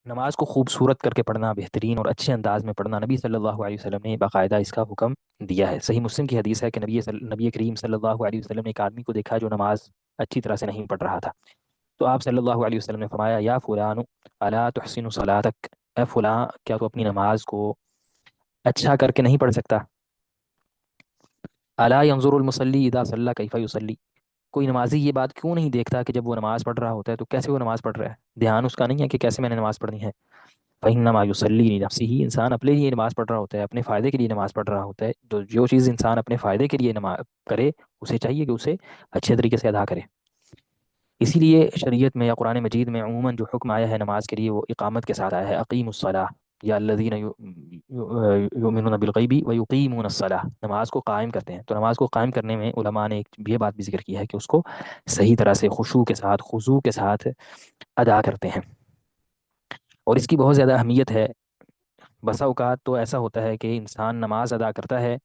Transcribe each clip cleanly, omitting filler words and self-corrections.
نماز کو خوبصورت کر کے پڑھنا، بہترین اور اچھے انداز میں پڑھنا، نبی صلی اللہ علیہ وسلم نے باقاعدہ اس کا حکم دیا ہے۔ صحیح مسلم کی حدیث ہے کہ نبی کریم صلی اللہ علیہ وسلم نے ایک آدمی کو دیکھا جو نماز اچھی طرح سے نہیں پڑھ رہا تھا، تو آپ صلی اللہ علیہ وسلم نے فرمایا، یا فلان الا تحسن صلاتک، اے فلاں کیا تو اپنی نماز کو اچھا کر کے نہیں پڑھ سکتا؟ الا ينظر المصلی اذا صلی کیف یصلی، کوئی نمازی یہ بات کیوں نہیں دیکھتا کہ جب وہ نماز پڑھ رہا ہوتا ہے تو کیسے وہ نماز پڑھ رہا ہے؟ دھیان اس کا نہیں ہے کہ کیسے میں نے نماز پڑھنی ہے۔ فإنما يصلي لنفسه، انسان اپنے لیے نماز پڑھ رہا ہوتا ہے، اپنے فائدے کے لیے نماز پڑھ رہا ہوتا ہے، جو چیز انسان اپنے فائدے کے لیے نماز کرے، اسے چاہیے کہ اسے اچھے طریقے سے ادا کرے۔ اسی لیے شریعت میں یا قرآن مجید میں عموماً جو حکم آیا ہے نماز کے لیے وہ اقامت کے ساتھ آیا ہے، اقیم الصلاح یا الذین یؤمنون بالغیب ویقیمون الصلاح، نماز کو قائم کرتے ہیں۔ تو نماز کو قائم کرنے میں علماء نے ایک یہ بات بھی ذکر کی ہے کہ اس کو صحیح طرح سے خشوع کے ساتھ، خضوع کے ساتھ ادا کرتے ہیں، اور اس کی بہت زیادہ اہمیت ہے۔ بسا اوقات تو ایسا ہوتا ہے کہ انسان نماز ادا کرتا ہے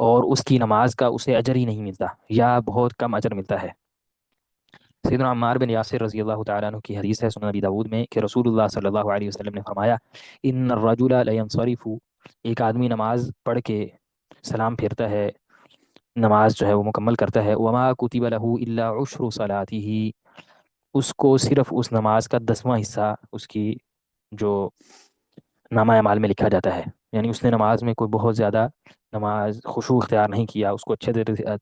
اور اس کی نماز کا اسے اجر ہی نہیں ملتا یا بہت کم اجر ملتا ہے۔ سیدنا عمار بن یاسر رضی اللہ تعالیٰ عنہ کی حدیث ہے سنن ابی داود میں کہ رسول اللہ صلی اللہ علیہ وسلم نے فرمایا، ان الرجل لینصرف، ایک آدمی نماز پڑھ کے سلام پھیرتا ہے، نماز جو ہے وہ مکمل کرتا ہے، وما کتب له الا عشر صلاته، اس کو صرف اس نماز کا 10واں حصہ اس کی جو نامہ اعمال میں لکھا جاتا ہے، یعنی اس نے نماز میں کوئی بہت زیادہ نماز خشوع اختیار نہیں کیا، اس کو اچھے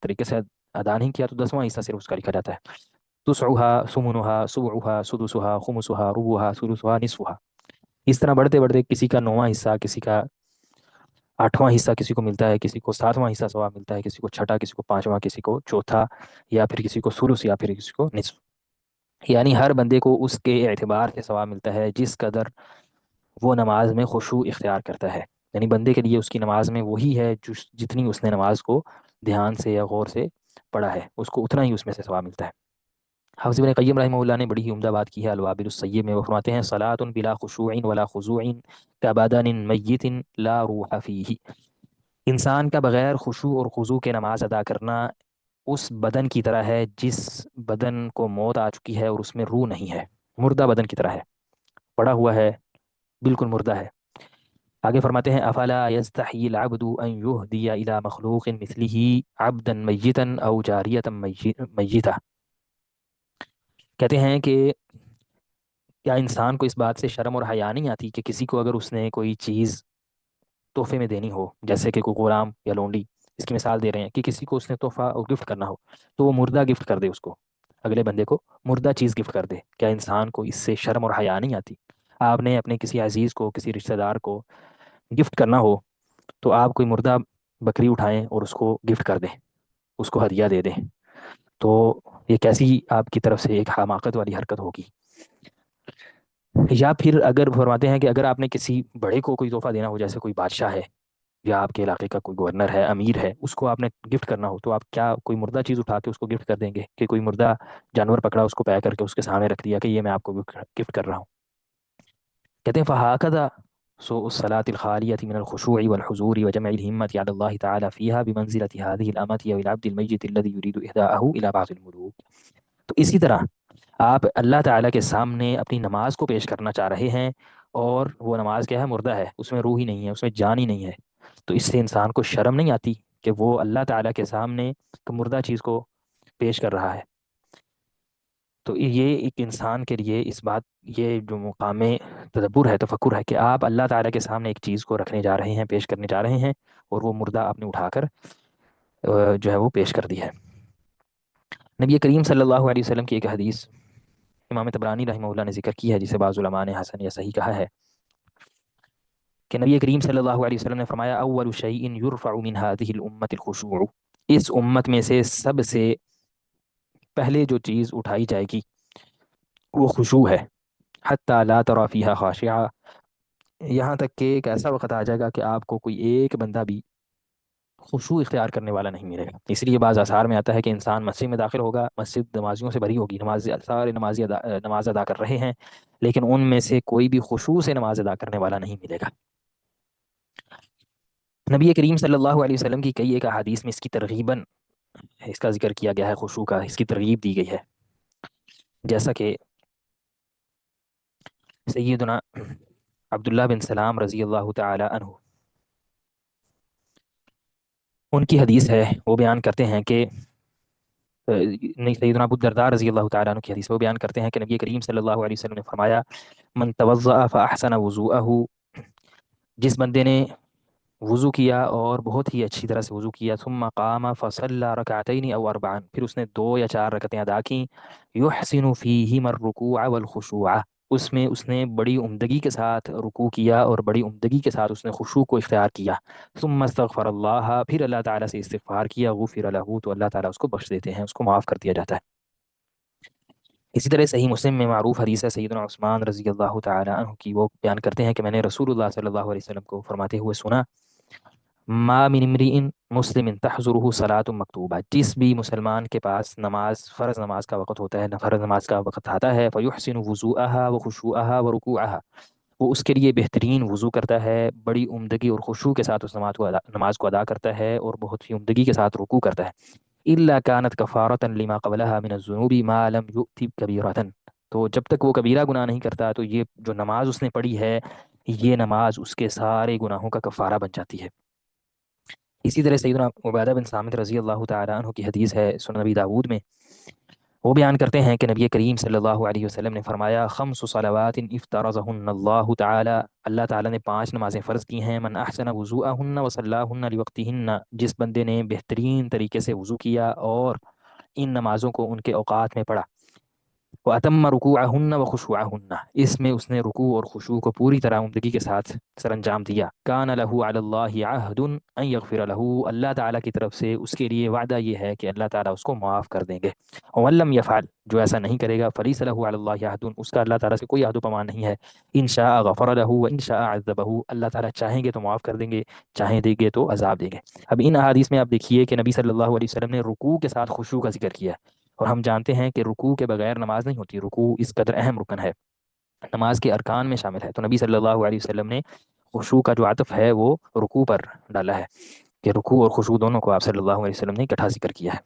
طریقے سے ادا نہیں کیا، تو 10واں حصہ صرف اس کا لکھا جاتا ہے۔ تسعها ثمنها سبعها سدسها خمسها ربعها ثلثها نصفها، اس طرح بڑھتے بڑھتے کسی کا 9واں حصہ، کسی کا 8واں حصہ کسی کو ملتا ہے، کسی کو 7واں حصہ ثواب ملتا ہے، کسی کو چھٹا، کسی کو 5واں، کسی کو چوتھا، یا پھر کسی کو ثلث، یا پھر کسی کو نصف، یعنی ہر بندے کو اس کے اعتبار سے ثواب ملتا ہے جس قدر وہ نماز میں خشوع اختیار کرتا ہے، یعنی بندے کے لیے اس کی نماز میں وہی ہے جتنی اس نے نماز کو دھیان سے یا غور سے پڑھا ہے، اس کو اتنا ہی اس میں سے ثواب ملتا ہے۔ حافظ ابن قیم رحمہ اللہ نے بڑی ہی عمدہ بات کی ہے الوابل الصیب میں، وہ فرماتے ہیں، صلاۃ بلا خشوع ولا خضوع کبدن میت لا روح فیہ، انسان کا بغیر خشوع اور خضوع کے نماز ادا کرنا اس بدن کی طرح ہے جس بدن کو موت آ چکی ہے اور اس میں روح نہیں ہے، مردہ بدن کی طرح ہے، پڑا ہوا ہے، بالکل مردہ ہے۔ آگے فرماتے ہیں، افلا یستحی العبد ان یہدی الی مخلوق مثلہ عبدا میتا او جاریتا میتا، کہتے ہیں کہ کیا انسان کو اس بات سے شرم اور حیا نہیں آتی کہ کسی کو اگر اس نے کوئی چیز تحفے میں دینی ہو، جیسے کہ کوئی غلام یا لونڈی، اس کی مثال دے رہے ہیں کہ کسی کو اس نے تحفہ اور گفٹ کرنا ہو تو وہ مردہ گفٹ کر دے، اس کو اگلے بندے کو مردہ چیز گفٹ کر دے، کیا انسان کو اس سے شرم اور حیا نہیں آتی؟ آپ نے اپنے کسی عزیز کو، کسی رشتہ دار کو گفٹ کرنا ہو تو آپ کوئی مردہ بکری اٹھائیں اور اس کو گفٹ کر دیں، اس کو ہدیہ دے دیں، تو یہ کیسی آپ کی طرف سے ایک حماقت والی حرکت ہوگی۔ یا پھر اگر فرماتے ہیں کہ اگر آپ نے کسی بڑے کو کوئی تحفہ دینا ہو، جیسے کوئی بادشاہ ہے یا آپ کے علاقے کا کوئی گورنر ہے، امیر ہے، اس کو آپ نے گفٹ کرنا ہو تو آپ کیا کوئی مردہ چیز اٹھا کے اس کو گفٹ کر دیں گے کہ کوئی مردہ جانور پکڑا، اس کو پے کر کے اس کے سامنے رکھ دیا کہ یہ میں آپ کو گفٹ کر رہا ہوں؟ کہتے ہیں، فہاکذا سوء الصلاة الخالیة من الخشوع والحضور وجمع الهمة على الله تعالى فيها بمنزلة هذه الأمة أو العبد الميت الذي يريد إهداءه إلى بعض الملوك، تو اسی طرح آپ اللہ تعالیٰ کے سامنے اپنی نماز کو پیش کرنا چاہ رہے ہیں، اور وہ نماز کیا ہے؟ مردہ ہے، اس میں روح ہی نہیں ہے، اس میں جان ہی نہیں ہے، تو اس سے انسان کو شرم نہیں آتی کہ وہ اللہ تعالیٰ کے سامنے ایک مردہ چیز کو پیش کر رہا ہے؟ تو یہ ایک انسان کے لیے اس بات، یہ جو مقام تدبر ہے، تفکر ہے کہ آپ اللہ تعالیٰ کے سامنے ایک چیز کو رکھنے جا رہے ہیں، پیش کرنے جا رہے ہیں، اور وہ مردہ آپ نے اٹھا کر جو ہے وہ پیش کر دی ہے۔ نبی کریم صلی اللہ علیہ وسلم کی ایک حدیث امام طبرانی رحمہ اللہ نے ذکر کی ہے، جسے بعض علماء نے حسن یا صحیح کہا ہے، کہ نبی کریم صلی اللہ علیہ وسلم نے فرمایا، اول شیء یرفع من هذه الامة الخشوع، اس امت میں سے سب سے پہلے جو چیز اٹھائی جائے گی وہ خشوع ہے، حتی لا ترى فیہا خاشعہ، یہاں تک کہ ایک ایسا وقت آ جائے گا کہ آپ کو کوئی ایک بندہ بھی خشوع اختیار کرنے والا نہیں ملے گا۔ اس لیے بعض آثار میں آتا ہے کہ انسان مسجد میں داخل ہوگا، مسجد نمازیوں سے بھری ہوگی، سارے نمازی نماز ادا کر رہے ہیں، لیکن ان میں سے کوئی بھی خشوع سے نماز ادا کرنے والا نہیں ملے گا۔ نبی کریم صلی اللہ علیہ وسلم کی کئی ایک احادیث میں اس کی ترغیباً اس کا ذکر کیا گیا ہے، خشوع کا اس کی ترغیب دی گئی ہے، جیسا کہ سیدنا عبداللہ بن سلام رضی اللہ تعالی عنہ، ان کی حدیث ہے، وہ بیان کرتے ہیں کہ نہیں، سیدنا ابو الدرداء رضی اللہ تعالیٰ عنہ کی حدیث ہے، وہ بیان کرتے ہیں کہ نبی کریم صلی اللہ علیہ وسلم نے فرمایا: من توضأ فأحسن وضوءه، جس بندے نے وضو کیا اور بہت ہی اچھی طرح سے وضو کیا، ثم قام فصلى ركعتين او اربعا، پھر اس نے دو یا چار رکعتیں ادا کیں، يحسن فيهما الركوع والخشوع، اس میں اس نے بڑی عمدگی کے ساتھ رکوع کیا اور بڑی عمدگی کے ساتھ اس نے خشوع کو اختیار کیا، ثم استغفر اللہ، پھر اللہ تعالیٰ سے استغفار کیا، غفر له، تو اللہ تعالیٰ اس کو بخش دیتے ہیں، اس کو معاف کر دیا جاتا ہے۔ اسی طرح صحیح مسلم میں معروف حدیث ہے سیدنا عثمان رضی اللہ تعالی عنہ کی، وہ بیان کرتے ہیں کہ میں نے رسول اللہ صلی اللہ علیہ وسلم کو فرماتے ہوئے سنا: ما من امرئ مسلم تحضره صلاۃ مکتوبہ، جس بھی مسلمان کے پاس نماز، فرض نماز کا وقت ہوتا ہے، فرض نماز کا وقت آتا ہے، فیحسن وضوءها وخشوعها ورکوعها، وہ اس کے لیے بہترین وضو کرتا ہے، بڑی عمدگی اور خشوع کے ساتھ اس نماز کو ادا کرتا ہے، اور بہت ہی عمدگی کے ساتھ رکوع کرتا ہے، الا كانت كفارة لما قبلها من الذنوب ما لم يؤت كبيرة، تو جب تک وہ کبیرہ گناہ نہیں کرتا تو یہ جو نماز اس نے پڑھی ہے، یہ نماز اس کے سارے گناہوں کا کفارہ بن جاتی ہے۔ اسی طرح سیدنا عبادہ بن صامت رضی اللہ تعالی عنہ کی حدیث ہے سنن نبی داود میں، وہ بیان کرتے ہیں کہ نبی کریم صلی اللہ علیہ وسلم نے فرمایا: خمس صلوات افترضهن اللہ تعالی، اللہ تعالی نے پانچ نمازیں فرض کی ہیں، من احسن وضوءهن وصلاهن لوقتهن، جس بندے نے بہترین طریقے سے وضو کیا اور ان نمازوں کو ان کے اوقات میں پڑھا، وَأَتَمَّ رُكُوعَهُنَّ وَخُشُوعَهُنَّ، اس میں اس نے رکوع اور خشوع کو پوری طرح عمدگی کے ساتھ سر انجام دیا، كَانَ لَهُ عَلَى اللَّهِ عَهْدٌ أَن يَغْفِرَ لَهُ، اللہ تعالیٰ کی طرف سے اس کے لیے وعدہ یہ ہے کہ اللہ تعالیٰ اس کو معاف کر دیں گے، وَمَن لَّمْ يَفْعَلْ، جو ایسا نہیں کرے گا، فَلَيْسَ لَهُ عَلَى اللَّهِ عَهْدٌ، اس کا اللہ تعالیٰ سے کوئی عہد و پیمان نہیں ہے، إِن شاء غفر له وإن شاء عذبه، اللہ تعالیٰ چاہیں گے تو معاف کر دیں گے، چاہیں دیں گے تو عذاب دیں گے۔ اب ان احادیث میں آپ دیکھیے کہ نبی صلی اللہ علیہ وسلم نے رکوع کے ساتھ خشوع کا ذکر کیا ہے، اور ہم جانتے ہیں کہ رکوع کے بغیر نماز نہیں ہوتی، رکوع اس قدر اہم رکن ہے، نماز کے ارکان میں شامل ہے، تو نبی صلی اللہ علیہ وسلم نے خشوع کا جو عطف ہے وہ رکوع پر ڈالا ہے، کہ رکوع اور خشوع دونوں کو آپ صلی اللہ علیہ وسلم نے اکٹھا ذکر کیا ہے۔